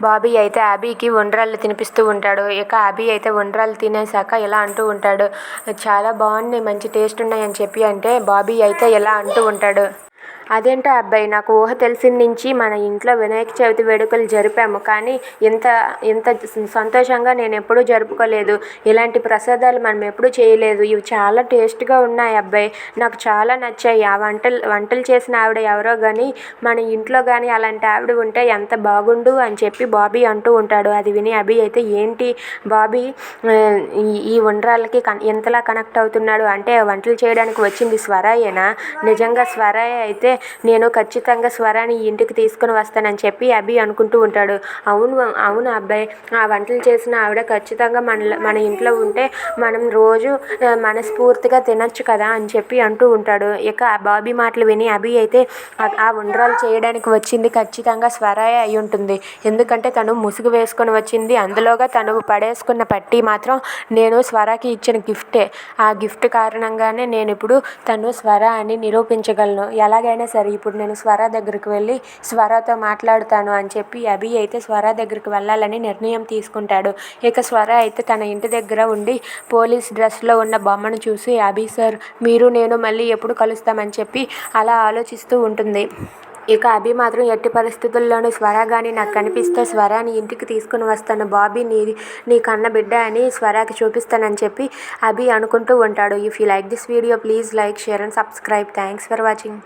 బాబీ అయితే అభికి ఉండ్రాళ్ళు తినిపిస్తూ ఉంటాడు. ఇక అభి అయితే ఉండ్రాళ్ళు తినేసాక ఇలా అంటూ ఉంటాడు, చాలా బాగున్నాయి, మంచి టేస్ట్ ఉన్నాయి అని చెప్పి అంటే బాబీ అయితే ఇలా అంటూ ఉంటాడు, అదేంటో అబ్బాయి, నాకు ఊహ తెలిసిన నుంచి మన ఇంట్లో వినాయక చవితి వేడుకలు జరిపాము, కానీ ఇంత ఇంత సంతోషంగా నేను ఎప్పుడూ జరుపుకోలేదు. ఇలాంటి ప్రసాదాలు మనం ఎప్పుడూ చేయలేదు. ఇవి చాలా టేస్ట్గా ఉన్నాయి అబ్బాయి, నాకు చాలా నచ్చాయి. ఆ వంటలు చేసిన ఆవిడ ఎవరో కానీ మన ఇంట్లో కానీ అలాంటి ఆవిడ ఉంటే ఎంత బాగుండు అని చెప్పి బాబీ అంటూ ఉంటాడు. అది విని అభి అయితే ఏంటి బాబీ ఈ ఉండ్రాళ్ళకి ఎంతలా కనెక్ట్ అవుతున్నాడు అంటే, వంటలు చేయడానికి వచ్చింది స్వరాయేనా, నిజంగా స్వరాయ అయితే నేను ఖచ్చితంగా స్వరాని ఇంటికి తీసుకుని వస్తానని చెప్పి అభి అనుకుంటూ ఉంటాడు. అవును అవును అబ్బాయి, ఆ వంటలు చేసిన ఆవిడ ఖచ్చితంగా మన ఇంట్లో ఉంటే మనం రోజు మనస్ఫూర్తిగా తినొచ్చు కదా అని చెప్పి అంటూ ఉంటాడు. ఇక బాబీ మాటలు విని అభి అయితే ఆ ఉండ్రాలు చేయడానికి వచ్చింది ఖచ్చితంగా స్వరాయ అయి ఉంటుంది. ఎందుకంటే తను ముసుగు వేసుకొని వచ్చింది, అందులోగా తను పడేసుకున్న పట్టీ మాత్రం నేను స్వరాకి ఇచ్చిన గిఫ్టే. ఆ గిఫ్ట్ కారణంగానే నేను ఇప్పుడు తను స్వర అని నిరూపించగలను. ఎలాగైనా సరే ఇప్పుడు నేను స్వర దగ్గరికి వెళ్ళి స్వరతో మాట్లాడుతాను అని చెప్పి అభి అయితే స్వర దగ్గరికి వెళ్ళాలని నిర్ణయం తీసుకుంటాడు. ఇక స్వర అయితే తన ఇంటి దగ్గర ఉండి పోలీస్ డ్రెస్లో ఉన్న బొమ్మను చూసి, అభి సార్, మీరు నేను మళ్ళీ ఎప్పుడు కలుస్తామని చెప్పి అలా ఆలోచిస్తూ ఉంటుంది. ఇక అభి మాత్రం ఎట్టి పరిస్థితుల్లోనూ స్వర కానీ నాకు కనిపిస్తే స్వరాని ఇంటికి తీసుకుని వస్తాను, బాబీ నీ కన్న బిడ్డ అని స్వరాకి చూపిస్తానని చెప్పి అభి అనుకుంటూ ఉంటాడు. If you like this video please like, share and subscribe. Thanks for watching.